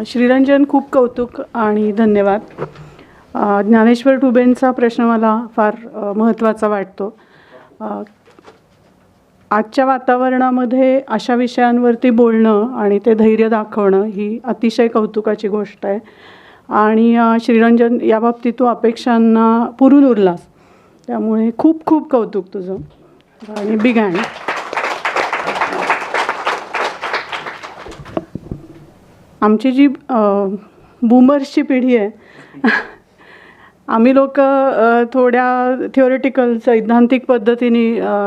श्रीरंजन, खूप कौतुक आणि धन्यवाद. ज्ञानेश्वर टुबेंचा प्रश्न मला फार महत्त्वाचा वाटतो. आजच्या वातावरणामध्ये अशा विषयांवरती बोलणं आणि ते धैर्य दाखवणं ही अतिशय कौतुकाची गोष्ट आहे. आणि श्रीरंजन, याबाबतीत तू अपेक्षांना पुरून उरलास, त्यामुळे खूप खूप कौतुक तुझं आणि बिग हँड. आमची जी बूमर्सची पिढी आहे, आम्ही लोक थोड्या थिओरिटिकल सैद्धांतिक पद्धतीने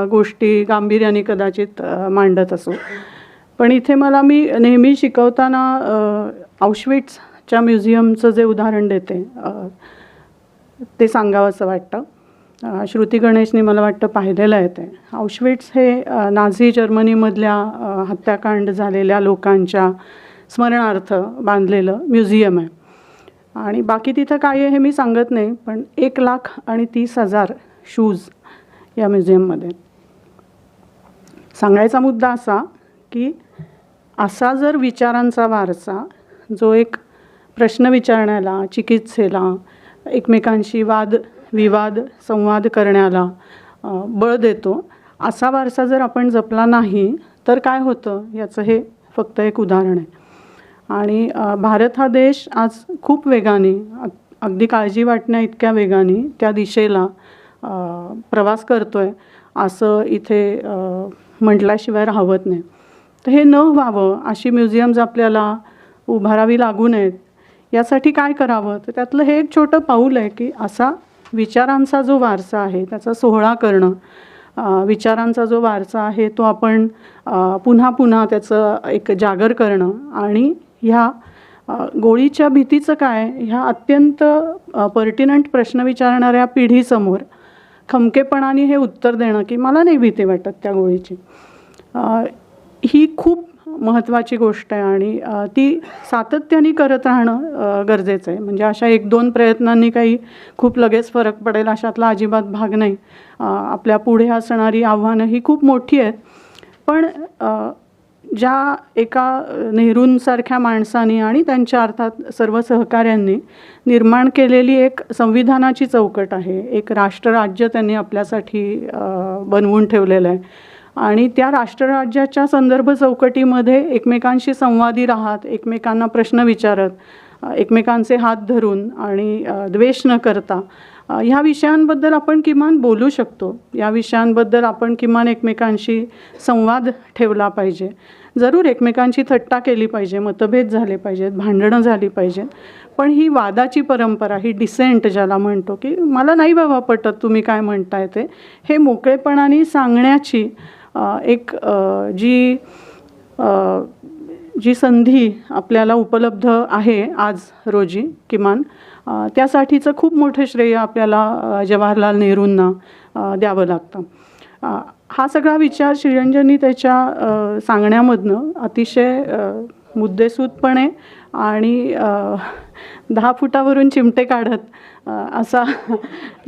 गोष्टी गांभीर्याने कदाचित मांडत असू. पण इथे मी नेहमी शिकवताना ऑशविट्झच्या म्युझियमचं जे उदाहरण देते ते सांगावं असं वाटतं. श्रुती गणेशने मला वाटतं पाहिलेलं आहे ते. ऑशविट्झ हे नाझी जर्मनीमधल्या हत्याकांड झालेल्या लोकांच्या स्मरणार्थ बांधलेलं म्युझियम आहे. आणि बाकी तिथं काय आहे हे मी सांगत नाही, पण 1,30,000 शूज या म्युझियममध्ये. सांगायचा मुद्दा असा की असा जर विचारांचा वारसा जो एक प्रश्न विचारण्याला, चिकित्सेला, एकमेकांशी वादविवाद संवाद करण्याला बळ देतो, असा वारसा जर आपण जपला नाही तर काय होतं याचं हे फक्त एक उदाहरण आहे. आणि भारत हा देश आज खूप वेगाने, अगदी काळजी वाटण्या इतक्या वेगाने त्या दिशेला प्रवास करतो आहे असं इथे म्हटल्याशिवाय राहवत नाही. तर हे न व्हावं अशी म्युझियम्स आपल्याला उभारावी लागू नयेत. यासाठी काय करावं, तर त्यातलं हे एक छोटं पाऊल आहे की असा विचारांचा जो वारसा आहे त्याचा सोहळा करणं, विचारांचा जो वारसा आहे तो आपण पुन्हा पुन्हा त्याचं एक जागर करणं. आणि ह्या गोळीच्या भीतीचं काय, ह्या अत्यंत पर्टिनंट प्रश्न विचारणाऱ्या पिढीसमोर खमकेपणाने हे उत्तर देणं की मला नाही भीती वाटत त्या गोळीची, ही खूप महत्त्वाची गोष्ट आहे. आणि ती सातत्याने करत राहणं गरजेचं आहे. म्हणजे अशा 1-2 प्रयत्नांनी काही खूप लगेच फरक पडेल अशातला अजिबात भाग नाही. आपल्या पुढे असणारी आव्हानं ही खूप मोठी आहेत. पण ज्या एका नेहरूंसारख्या माणसांनी आणि त्यांच्या अर्थात सर्व सहकाऱ्यांनी निर्माण केलेली एक संविधानाची चौकट आहे, एक राष्ट्रराज्य त्यांनी आपल्यासाठी बनवून ठेवलेलं आहे. आणि त्या राष्ट्रराज्याच्या संदर्भ चौकटीमध्ये एकमेकांशी संवादी राहत, एकमेकांना प्रश्न विचारत, एकमेकांचे हात धरून आणि द्वेष न करता ह्या विषयांबद्दल आपण किमान बोलू शकतो. या विषयांबद्दल आपण किमान एकमेकांशी संवाद ठेवला पाहिजे. जरूर एकमेकांची थट्टा केली पाहिजे, मतभेद झाले पाहिजेत, भांडणं झाली पाहिजेत, पण ही वादाची परंपरा, ही डिसेंट ज्याला म्हणतो की मला नाही बाबा पटत तुम्ही काय म्हणताय ते, हे मोकळेपणाने सांगण्याची एक जी संधी आपल्याला उपलब्ध आहे आज रोजी, किमान त्यासाठीचं खूप मोठं श्रेय आपल्याला जवाहरलाल नेहरूंना द्यावं लागतं. हा सगळा विचार श्रीरंजननी त्याच्या सांगण्यामधनं अतिशय मुद्देसूदपणे आणि 10 फुटावरून चिमटे काढत असा,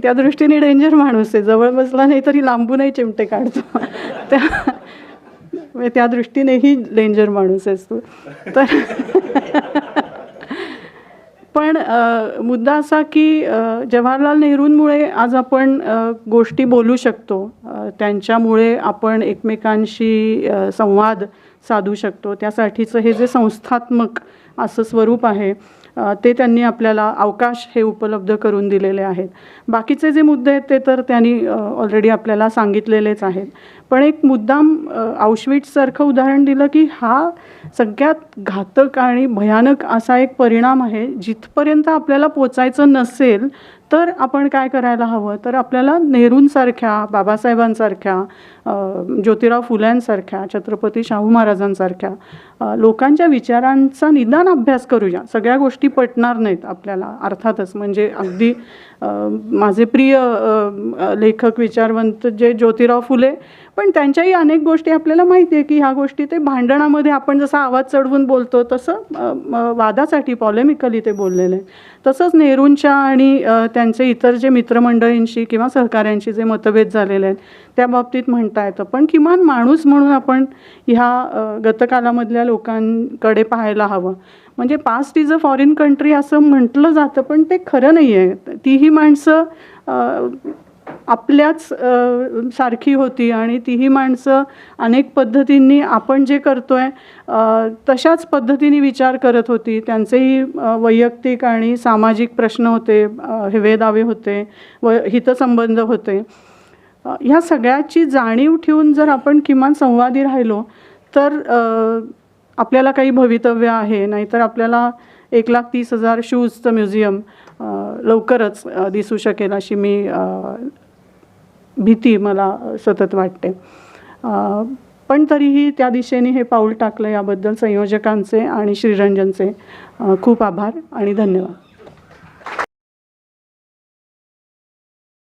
त्या दृष्टीने डेंजर माणूस आहे. जवळ बसला नाही तरी लांबूनही चिमटे काढतो. त्या दृष्टीनेही डेंजर माणूस आहेस तू. तर पण मुद्दा असा की जवाहरलाल नेहरूंमुळे आज आपण गोष्टी बोलू शकतो, त्यांच्यामुळे आपण एकमेकांशी संवाद साधू शकतो. त्यासाठीचं हे जे संस्थात्मक असं स्वरूप आहे ते त्यांनी आपल्याला अवकाश हे उपलब्ध करून दिलेले आहेत. बाकीचे जे मुद्दे आहेत ते तर त्यांनी ऑलरेडी आपल्याला सांगितलेलेच आहेत. पण एक मुद्दाम ऑशविट्झसारखं उदाहरण दिलं की हा सगळ्यात घातक आणि भयानक असा एक परिणाम आहे. जिथपर्यंत आपल्याला पोचायचं नसेल तर आपण काय करायला हवं, तर आपल्याला नेहरूंसारख्या, बाबासाहेबांसारख्या, ज्योतिराव फुल्यांसारख्या, छत्रपती शाहू महाराजांसारख्या लोकांच्या विचारांचा निदान अभ्यास करूया. सगळ्या गोष्टी पटणार नाहीत आपल्याला अर्थातच. म्हणजे अगदी माझे प्रिय लेखक विचारवंत जे ज्योतिराव फुले, पण त्यांच्याही अनेक गोष्टी आपल्याला माहिती आहे की ह्या गोष्टी ते भांडणामध्ये आपण जसा आवाज चढवून बोलतो तसं वादासाठी पॉलेमिकली ते बोललेलं आहे. तसंच नेहरूंच्या आणि त्यांचे इतर जे मित्रमंडळींशी किंवा सहकाऱ्यांशी जे मतभेद झालेले आहेत त्या बाबतीत म्हणता येतं. पण किमान माणूस म्हणून आपण ह्या गतकालामधल्या लोकांकडे पाहायला हवं. म्हणजे past is a foreign country असं म्हटलं जातं, पण ते खरं नाही आहे. तीही माणसं आपल्याच सारखी होती आणि तीही माणसं अनेक पद्धतींनी आपण जे करतोय तशाच पद्धतीने विचार करत होती. त्यांचेही वैयक्तिक आणि सामाजिक प्रश्न होते, हेवेदावे होते व हितसंबंध होते. ह्या सगळ्याची जाणीव ठेवून जर आपण किमान संवादी राहिलो तर आपल्याला काही भवितव्य आहे. नाहीतर आपल्याला 1,30,000 शूजचं म्युझियम लवकरच दिसू शकेल अशी भीती मला सतत वाटते. पण तरीही त्या दिशेने हे पाऊल टाकलं याबद्दल संयोजकांचे आणि श्रीरंजनचे खूप आभार आणि धन्यवाद.